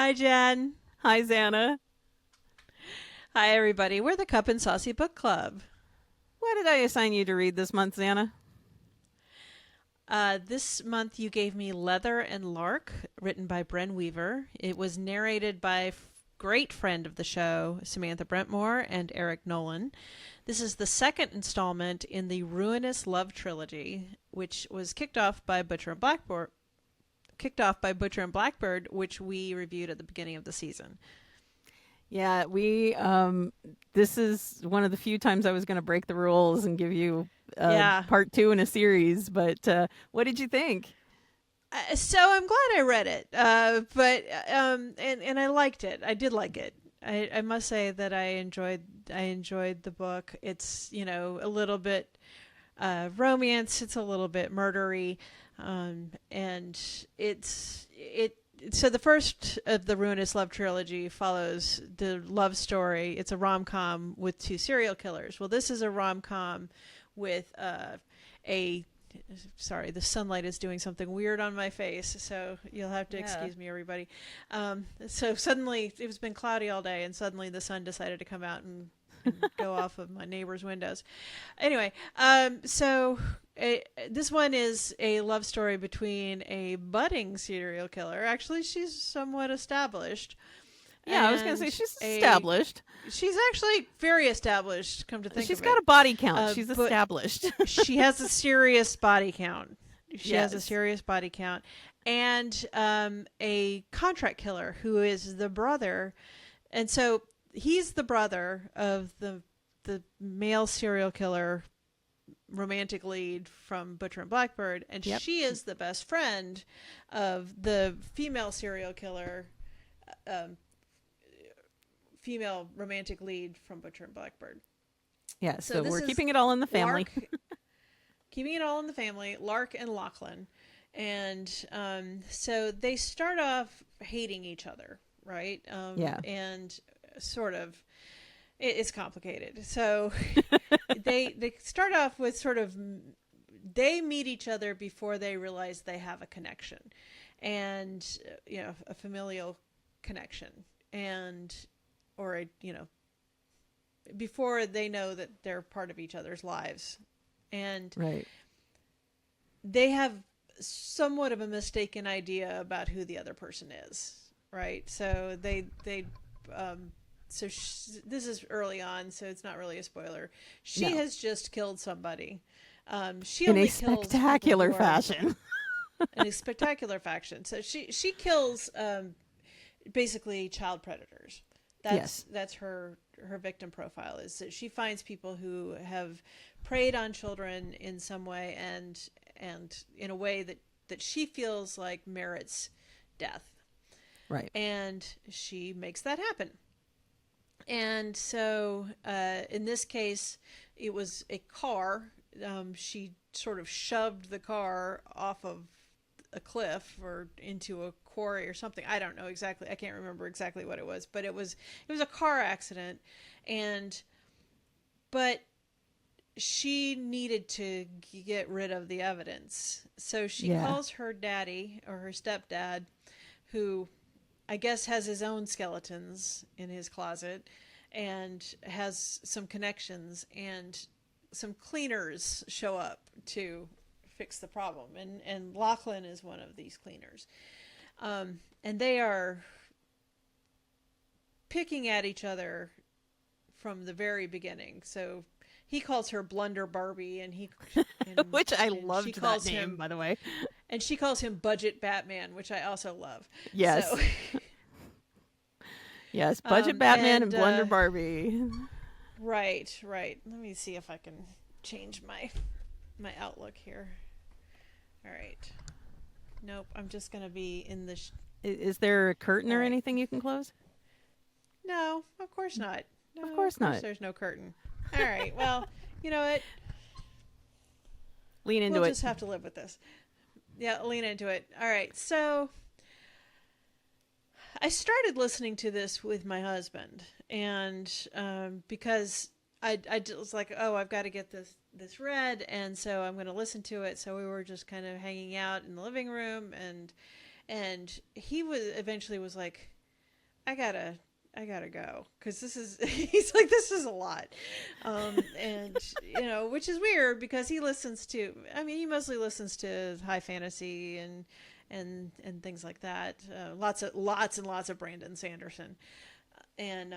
Hi, Jen. Hi, Xana. Hi, everybody. We're the Cup and Saucy Book Club. What did I assign you to read this month, Xana? This month you gave me Leather and Lark, written by Brynne Weaver. It was narrated by great friend of the show, Samantha Brentmore and Eric Nolan. This is the second installment in the Ruinous love trilogy, which was kicked off by Butcher and Blackbird, which we reviewed at the beginning of the season. Yeah, this is one of the few times I was going to break the rules and give you Yeah. part two in a series, but what did you think? So I'm glad I read it, but I liked it. I did like it. I must say that I enjoyed the book. It's a little bit romance. It's a little bit murdery, and it. So the first of the Ruinous love trilogy follows the love story. It's a rom-com with two serial killers. Well, this is a rom-com with a sorry, the sunlight is doing something weird on my face, so you'll have to excuse me, everybody. So suddenly, it's been cloudy all day, and suddenly the sun decided to come out and go off of my neighbor's windows. Anyway, this one is a love story between a budding serial killer. Actually, she's somewhat established. Yeah, I was going to say she's established. She's actually very established, come to think of it. She's got a body count. She's established. She has a serious body count. She Yes. has a serious body count. And a contract killer who is the brother. And so he's the brother of the male serial killer romantic lead from Butcher and Blackbird. And Yep. she is the best friend of the female serial killer female romantic lead from Butcher and Blackbird. Yeah, so this we're is keeping it all in the family. Lark, keeping it all in the family, Lark and Lachlan. And so they start off hating each other, right? Yeah. And sort of, it's complicated. So they start off with sort of, they meet each other before they realize they have a connection. And, a familial connection. And before they know that they're part of each other's lives. And Right. they have somewhat of a mistaken idea about who the other person is, right? So this is early on, so it's not really a spoiler. She has just killed somebody. She in only a kills spectacular fashion. in a spectacular fashion. So she kills basically child predators. That's her victim profile, is that she finds people who have preyed on children in some way and in a way that she feels like merits death. Right. And she makes that happen. And so in this case, it was a car. She sort of shoved the car off of a cliff or into a quarry or something. I don't know exactly. I can't remember exactly what it was, but it was a car accident. But she needed to get rid of the evidence. So she calls her daddy, or her stepdad, who I guess has his own skeletons in his closet and has some connections, and some cleaners show up to fix the problem. And Lachlan is one of these cleaners. And they are picking at each other from the very beginning. So he calls her Blunder Barbie, which I loved that name, by the way. And she calls him Budget Batman, which I also love. Yes. So, yes, Budget Batman and Blunder Barbie. Right. Let me see if I can change my outlook here. All right. Nope, I'm just going to be in the... Is there a curtain or anything you can close? No, of course not. No, of course not. There's no curtain. All right, well, you know what? Lean into it. We'll just have to live with this. Yeah, lean into it. All right, so I started listening to this with my husband, and because I was like, oh, I've got to get this read, and so I'm going to listen to it. So we were just kind of hanging out in the living room, and he eventually was like, I gotta I gotta go because this is he's like this is a lot, and which is weird because he listens to he mostly listens to high fantasy and things like that, lots and lots of Brandon Sanderson, and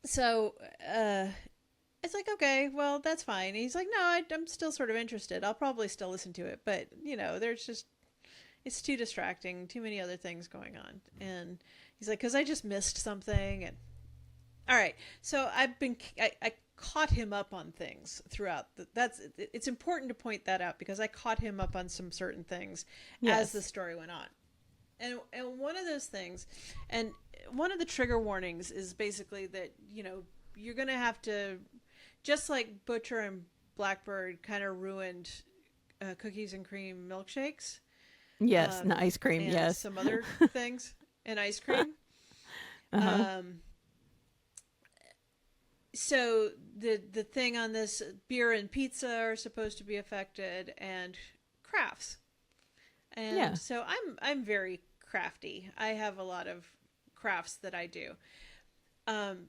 so it's like, okay, well, that's fine. And he's like, no, I'm still sort of interested. I'll probably still listen to it, but there's just it's too distracting, too many other things going on. And he's like, because I just missed something. And all right, so I caught him up on things throughout. It's important to point that out because I caught him up on some certain things as the Yes. story went on. And one of those things, and one of the trigger warnings is basically that you're gonna have to, just like Butcher and Blackbird kind of ruined cookies and cream milkshakes, Yes. And ice cream. and Yes. some other things, and ice cream. Uh-huh. Um, so the thing on this, beer and pizza are supposed to be affected, and crafts. Yeah. And so I'm very crafty. I have a lot of crafts that I do. Um,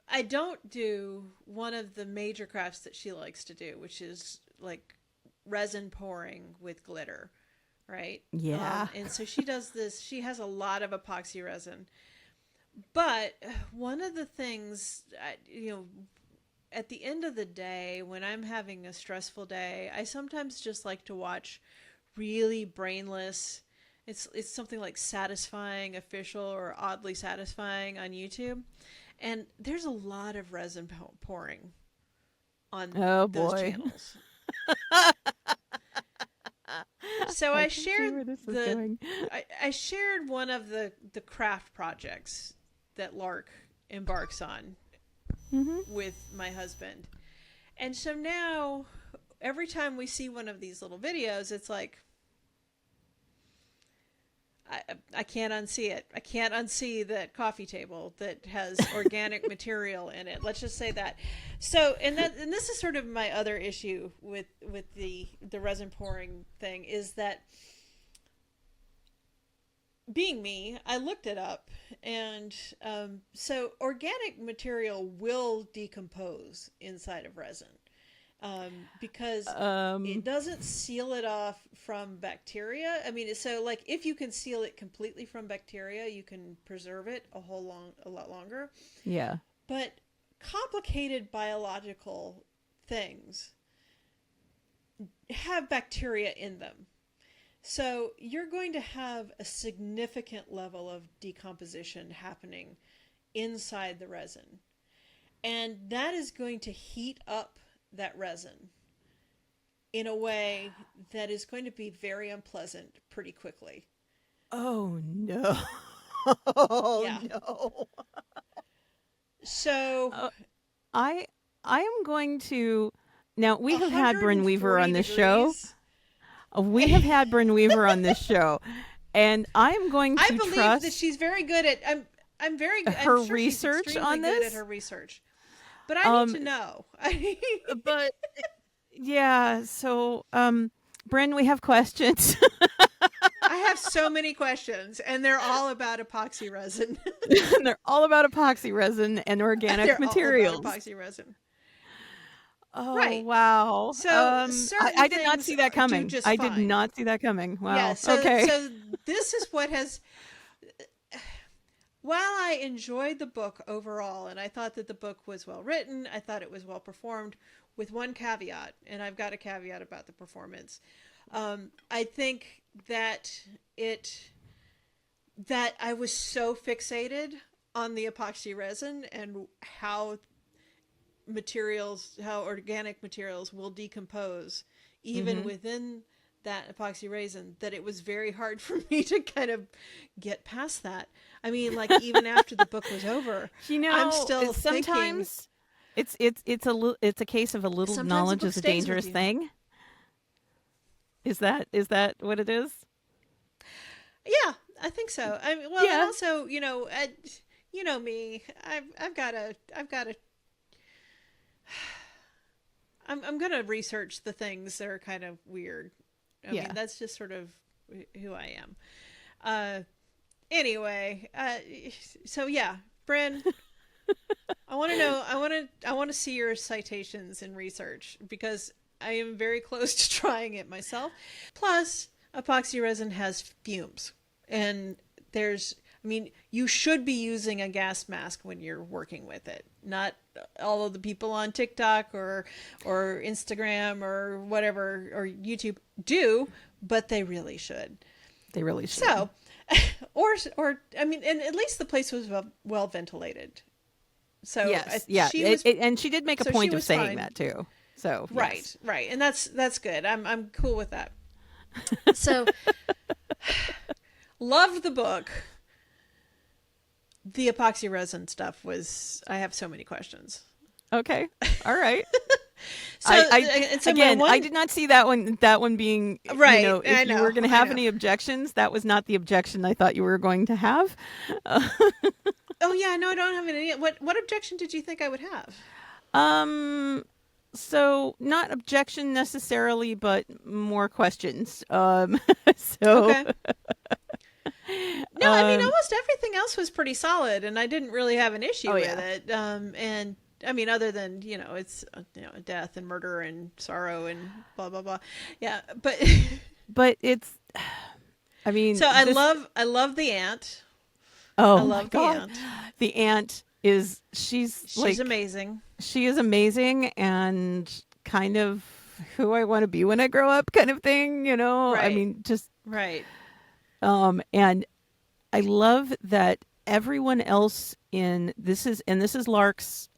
I don't do one of the major crafts that she likes to do, which is like resin pouring with glitter, right? Yeah. And so she does this. She has a lot of epoxy resin. But one of the things, at the end of the day, when I'm having a stressful day, I sometimes just like to watch really brainless. It's something like satisfying official or oddly satisfying on YouTube, and there's a lot of resin pouring on Oh those boy. channels. So I I can see shared where this is the going. I shared one of the craft projects that Lark embarks on Mm-hmm. with my husband. And so now every time we see one of these little videos, it's like I can't unsee it. I can't unsee that coffee table that has organic material in it. Let's just say that. So, and this is sort of my other issue with the resin pouring thing is that, being me, I looked it up, and so organic material will decompose inside of resin, because it Um. doesn't seal it off from bacteria. I mean, so like if you can seal it completely from bacteria, you can preserve it a lot longer. Yeah. But complicated biological things have bacteria in them. So you're going to have a significant level of decomposition happening inside the resin. And that is going to heat up that resin in a way that is going to be very unpleasant pretty quickly. Oh no. Oh Yeah. no. So Uh, I I am going to now we have had Brynne Weaver 140 on this show. degrees. We have had Brynne Weaver on this show, and I am going I to believe that trust she's very good at I'm her sure she's research extremely on good at this. her research. But I need Um, to know. but yeah, so Brynne, we have questions. I have so many questions, and they're all about epoxy resin. They're all about epoxy resin and organic They're all about materials. epoxy resin. Oh Right. wow. So I certain did not things see that do coming. just I did fine. not see that coming. Yeah. Wow. Okay. So this is what has. While I enjoyed the book overall, and I thought that the book was well written, I thought it was well performed, with one caveat, and I've got a caveat about the performance. I think that it that I was so fixated on the epoxy resin and how organic materials will decompose even Mm-hmm. within that epoxy resin, that it was very hard for me to kind of get past that. I mean, like even after the book was over, I'm still thinking. Sometimes it's a case of a little Sometimes the knowledge book is a stays with dangerous you. thing. Is that what it is? Yeah, I think so. I mean, well, and Yeah. also, you know me. I've got to. I'm gonna research the things that are kind of weird. I mean, Yeah. that's just sort of who I am. Uh, Anyway, so yeah, Brynne, I want to know. I want to see your citations and research because I am very close to trying it myself. Plus, epoxy resin has fumes, and there's. I mean, you should be using a gas mask when you're working with it. Not all of the people on TikTok or Instagram or whatever or YouTube do, but they really should. They really should. So, or I mean, and at least the place was well ventilated. So Yes, yeah, she was and she did make a so point she of was saying fine. that too. So Right, yes. right, and that's good. I'm cool with that. So, loved the book. The epoxy resin stuff was. I have so many questions. Okay, all right. So, and so Again, one, I did not see that one. That one being, right. I if you were know, going to I have know. any objections, that was not the objection I thought you were going to have. Oh yeah, no, I don't have any. What objection did you think I would have? Um, so not objection necessarily, but more questions. So, Okay. No, I mean um, almost everything else was pretty solid, and I didn't really have an issue oh with yeah, it. And I mean, other than it's death and murder and sorrow and blah blah blah. Yeah, but but it's, I mean, so this. I love the aunt. I Oh my love the God, aunt. the aunt is she's She's like amazing. she is amazing and kind of who I want to be when I grow up, kind of thing. I Right, mean, just right. and I love that everyone else in this is Lark's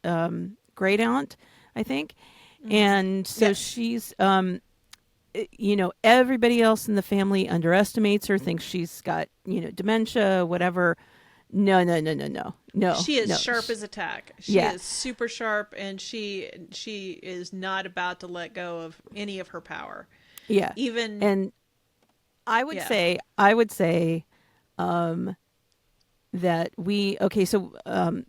great aunt, I think. Mm-hmm. And so Yes. she's everybody else in the family underestimates her, thinks she's got, dementia, whatever. No, no, no, no, no. No, She is no. sharp as a tack. She Yeah. is super sharp, and she is not about to let go of any of her power. Yeah. Even And yeah. I would say that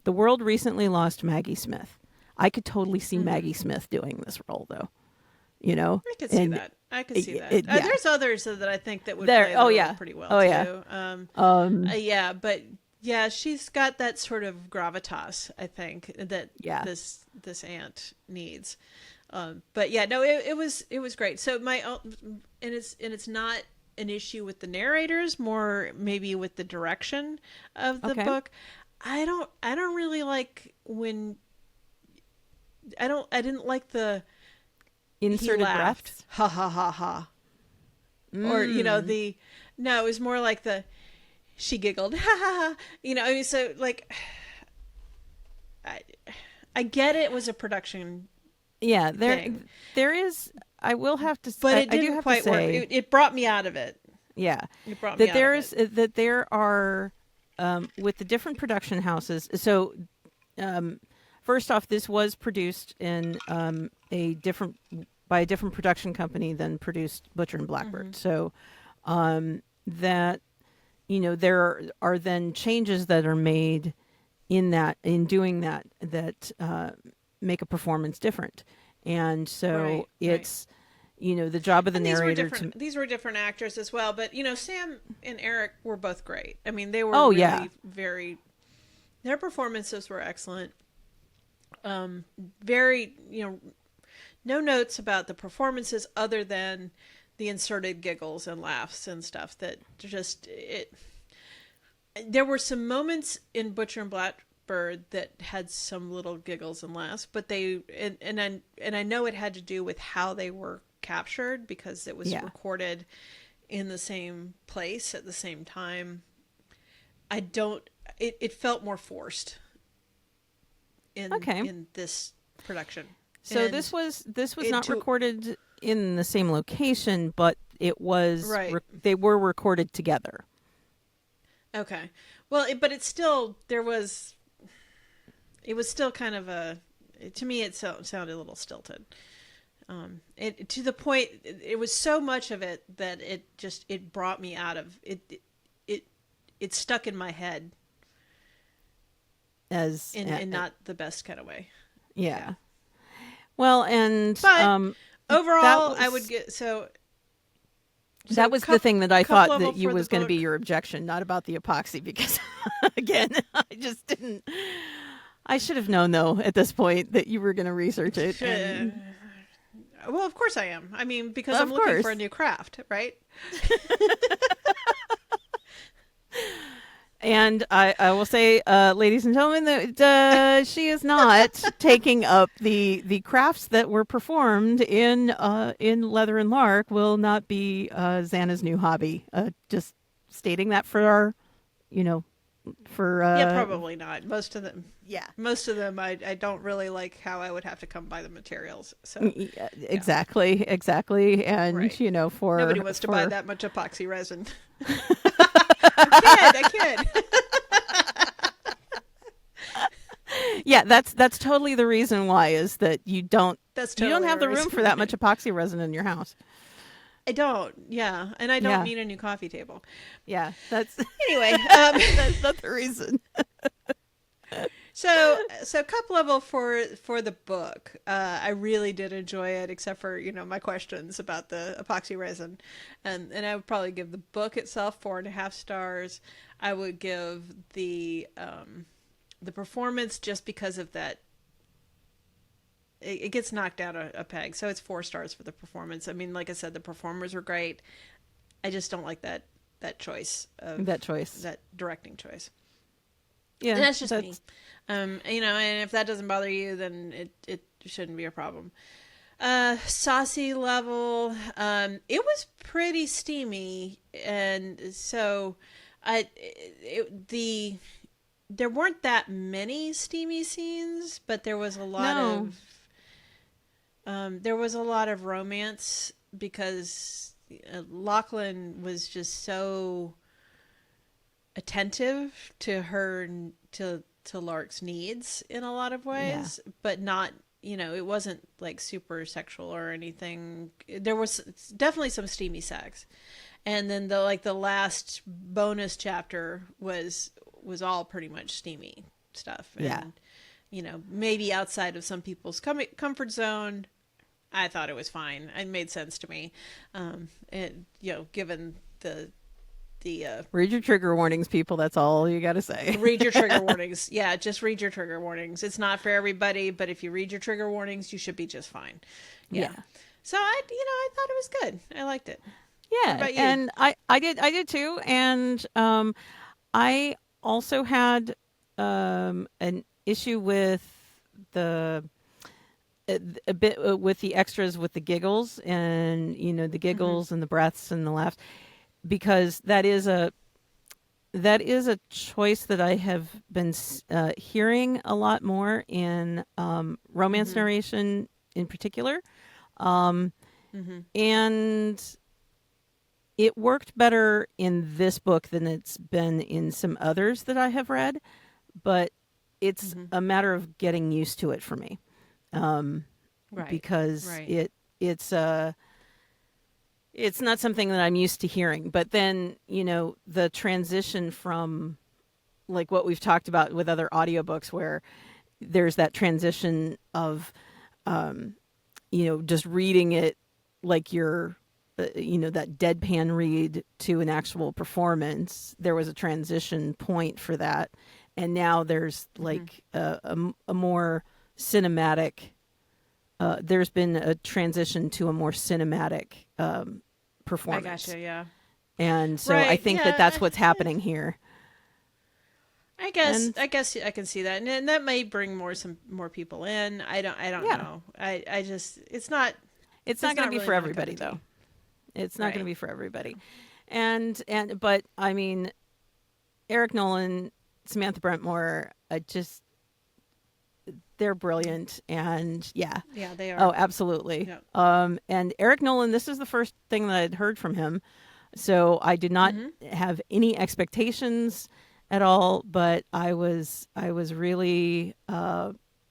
the world recently lost Maggie Smith. I could totally see Mm-hmm. Maggie Smith doing this role though, you know? I could see And that. I could see that. yeah. There's others that I think that would There play oh the role yeah. pretty well Oh yeah. too. Um Yeah, but yeah, she's got that sort of gravitas. I think that yeah. this aunt needs. But yeah, no, it was great. So and it's not an issue with the narrators, more maybe with the direction of the Okay. book. I don't really like when I didn't like the he Inserted laughed breaths. ha ha ha ha or Mm. the no, it was more like the she giggled ha ha ha, I mean, so like I I get it was a production Yeah, thing, there is I will have to but it I do didn't have to quite work. say, It brought me out of it. yeah, It brought me that out of it. there are with the different production houses. So first off, this was produced in a different by a different production company than produced Butcher and Mm-hmm. Blackbird. So that there are then changes that are made in doing that make a performance different, and so Right, right. it's the job of the And these were narrator to. different. These were different actors as well. But Sam and Eric were both great. I mean, they were Oh yeah, really very. Their performances were excellent. Very no notes about the performances other than the inserted giggles and laughs and stuff that just it. There were some moments in Butcher and Blackbird that had some little giggles and laughs, but and I know it had to do with how they were captured because it was yeah. recorded in the same place at the same time. I don't. It felt more forced Okay. in this production. So And this was it not to recorded in the same location, but it was right. they were recorded together. Okay. Well, but it's still there was. It was still kind of a. To me, it sounded a little stilted. It to the point. It was so much of it that it brought me out of it. It stuck in my head As in not the best kind of way. yeah. Yeah. Well, and But that overall, I would was get so. That was the thing that I cup thought level that you for the was going to be book. your objection, not about the epoxy, because again, I just didn't. I should have known though at this point that you were going to research it, and Well, of course I am. I mean, because I'm of looking for a course. new craft, right? And I will say, ladies and gentlemen, that she is not taking up the crafts that were performed in Leather and Lark will not be Xana's new hobby. Just stating that for our, you know, for Yeah, probably not. Most of them. yeah. I don't really like how I would have to come by the materials. So, Yeah, yeah, exactly, and right. you know, Nobody wants to buy for that much epoxy resin. I kid. yeah, that's totally the reason why is that That's you don't totally have the the room for reason. that much epoxy resin in your house. I don't. Yeah, and I don't Yeah, need a new coffee table. yeah, that's Anyway, that's not the reason. so cup level for the book. I really did enjoy it, except for my questions about the epoxy resin, and I would probably give the book itself 4.5 stars. I would give the performance just because of that. It gets knocked out a peg, so it's 4 stars for the performance. I mean, like I said, the performers were great. I just don't like that choice of That choice. that directing choice. Yeah, And that's just me. And if that doesn't bother you, then it shouldn't be a problem. Saucy level, it was pretty steamy, and so there weren't that many steamy scenes, but no, there was a lot of romance because Lachlan was just so attentive to her to Lark's needs in a lot of yeah, ways, but not it wasn't like super sexual or anything. There was definitely some steamy sex, and then the last bonus chapter was all pretty much steamy stuff, yeah. and maybe outside of some people's comfort zone. I thought it was fine. It made sense to me, and given the Read your trigger warnings, people. That's all you got to say. read your trigger warnings. Yeah, just read your trigger warnings. It's not for everybody, but if you read your trigger warnings, you should be just fine. Yeah. Yeah, So I thought it was good. I liked it. What yeah, about you? and I did too, and I also had an issue with the a bit with the extras with the giggles and the Mm-hmm. giggles and the breaths and the laughs because that is a choice that I have been hearing a lot more in romance Mm-hmm. narration in particular, um, Mm-hmm. and it worked better in this book than it's been in some others that I have read, but it's Mm-hmm. a matter of getting used to it for me. Um, Right. because Right. it's not something that I'm used to hearing. But then, the transition from like what we've talked about with other audiobooks where there's that transition of just reading it like you're that deadpan read to an actual performance. There was a transition point for that, and now there's Mm-hmm. like a more cinematic there's been a transition to a more cinematic I gotcha. performance. Yeah. And so I Right. think that Yeah. that's what's happening here. I guess And I guess I can see that, and that may bring more people in. I don't yeah, know. I just it's not it's going to not be really for been my cup everybody of though. tea. It's not going to Right. be for everybody. But I mean, Eric Nolan, Samantha Brentmore, they're brilliant and yeah. Yeah, they Oh, are. absolutely. Yeah. And Eric Nolan, this is the first thing that I'd heard from him. So I did not Mm-hmm. have any expectations at all, but I was really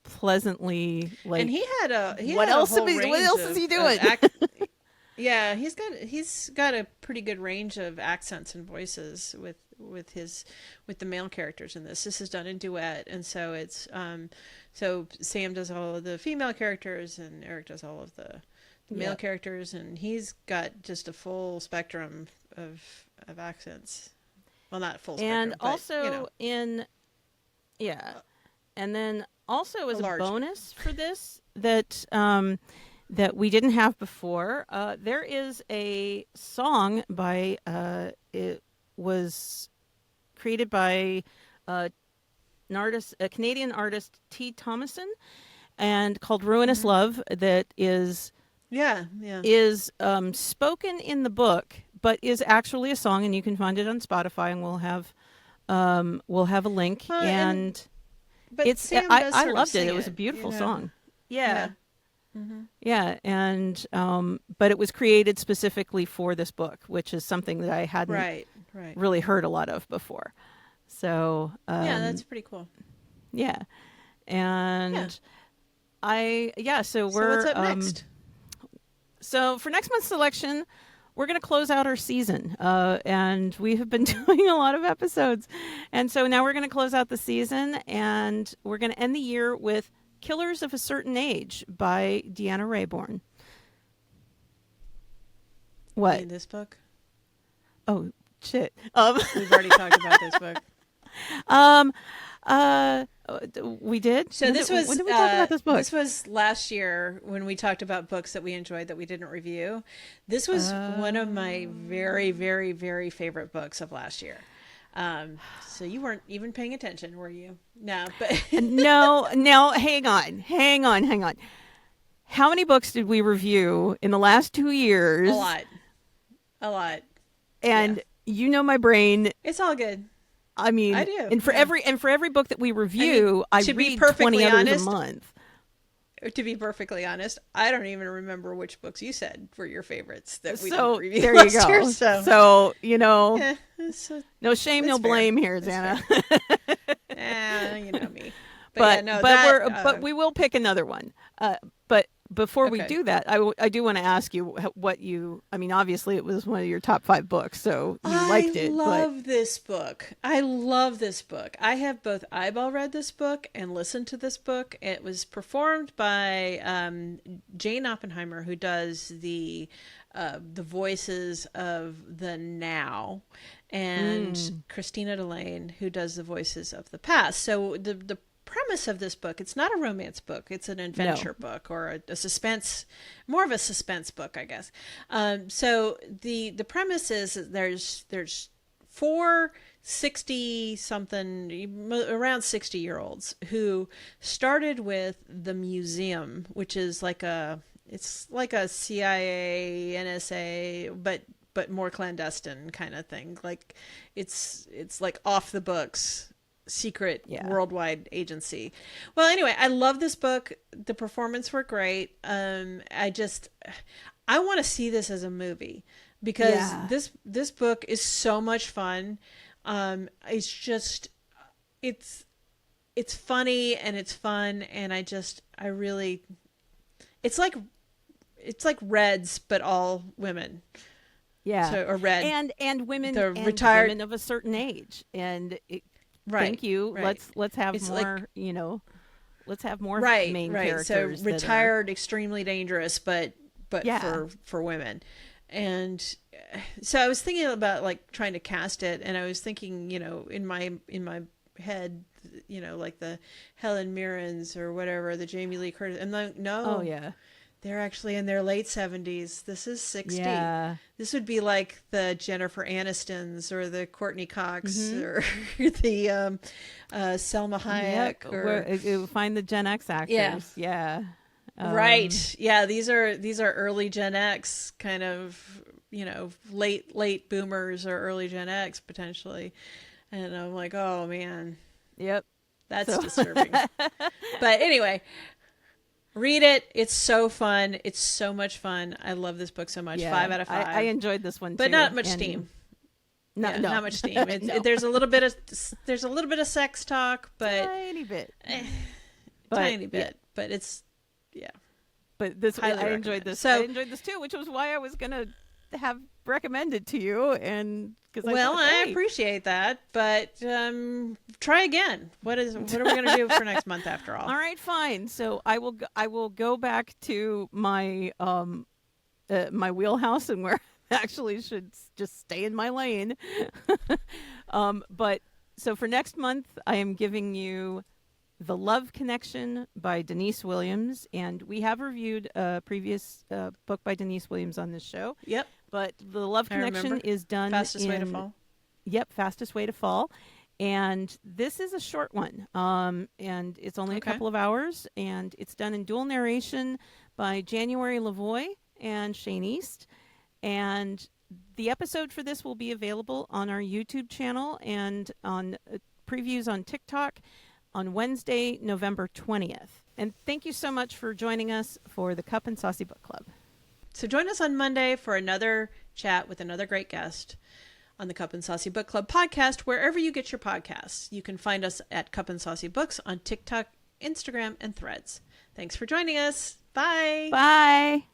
pleasantly And like, he what had a else? whole What range else is he of doing? act. Yeah, he's got a pretty good range of accents and voices with the male characters in this. This is done in duet, and so so Sam does all of the female characters, and Eric does all of the male characters, and he's got just a full spectrum of accents. Well, not full And spectrum, but also in yeah, and then also a as a large. bonus for this that we didn't have before, there is a song by it was created by a Canadian artist, Thomason, and called "Ruinous Love," that Yeah, yeah. is spoken in the book, but is actually a song, and you can find it on Spotify, and we'll have a link. And But it's Sam does I sort of loved it. sing It was a beautiful song. Yeah. Yeah, and but it was created specifically for this book, which is something that I hadn't Right. really heard a lot of before. So Yeah, that's pretty cool. yeah, and so So we're what's up next? so for next month's selection, we're going to close out our season, and we have been doing a lot of episodes, and so now we're going to close out the season, and we're going to end the year with "Killers of a Certain Age" by Deanna Raybourn. What? In this book? Oh shit! We've already talked about this book. We did. So when this did, was when did we talk about this book? This was last year when we talked about books that we enjoyed that we didn't review. This was one of my very, very, very favorite books of last year. So you weren't even paying attention, were you? No, but no. Hang on. How many books did we review in the last 2 years? A lot. And you know my brain. It's all good. I mean, I do. And for every book that we review, I read 20 others a month. To be perfectly honest, I don't even remember which books you said were your favorites that we didn't review there last you go. year. So you know, no shame, no fair. blame here, Xana. You know me. But we will pick another one. But before we Okay. do that, I do want to ask you what you. I mean, obviously, it was one of your top 5 books, so you liked it. I love this book. I love this book. I have both eyeball read this book and listened to this book. It was performed by Jane Oppenheimer, who does the voices of the now, and Christina Delane, who does the voices of the past. So the premise of this book, it's not a romance book, it's an adventure book, or a suspense, more of a suspense book, I guess. So the premise is that there's 4 60-something, around 60-year-olds who started with the museum, which is it's like a CIA, NSA, but more clandestine kind of thing. Like it's like off the books, secret worldwide agency. Well, anyway, I love this book. The performances were great. I want to see this as a movie because this book is so much fun. It's funny and it's fun, and I really, it's like Reds, but all women. Yeah. So, or Red. And women, the and retired women of a certain age. And right. Thank you. Right. Let's have It's more, let's have more main right. characters. So retired, extremely dangerous, but for women. And so I was thinking about like trying to cast it, and I was thinking, in my head, like the Helen Mirrens or whatever, the Jamie Lee Curtis. And like, no. Oh yeah. They're actually in their late 70s. This is 60. Yeah. This would be like the Jennifer Anistons or the Courtney Cox or the Selma Hayek. Yep. Or find the Gen X actors. Yeah. Right. Yeah. These are early Gen X, kind of, late boomers or early Gen X potentially. And I'm like, oh man. Yep. That's disturbing. But anyway, read it. It's so fun. It's so much fun. I love this book so much. Yeah, 5 out of 5. I enjoyed this one too. But not much steam. No, not much steam. There's a little bit of sex talk, but tiny bit. Tiny bit. But it's But this Highly I enjoyed recommend. this. So- I enjoyed this too, which was why I was gonna have recommended to you, and because I appreciate that, but try again. What are we going to do for next month after all? All right, fine. So I will go back to my my wheelhouse and where I actually should just stay in my lane. But so for next month, I am giving you The Love Connection by Denise Williams, and we have reviewed a previous book by Denise Williams on this show. Yep. But The Love I Connection remember. is done Fastest Way to in Fall. Yep, Fastest Way to Fall. And this is a short one. And it's only a couple of hours, and it's done in dual narration by January Lavoie and Shane East. And the episode for this will be available on our YouTube channel and on previews on TikTok on Wednesday, November 20th. And thank you so much for joining us for the Cup and Saucy Book Club. So join us on Monday for another chat with another great guest on the Cup and Saucy Book Club podcast, wherever you get your podcasts. You can find us at Cup and Saucy Books on TikTok, Instagram, and Threads. Thanks for joining us. Bye. Bye.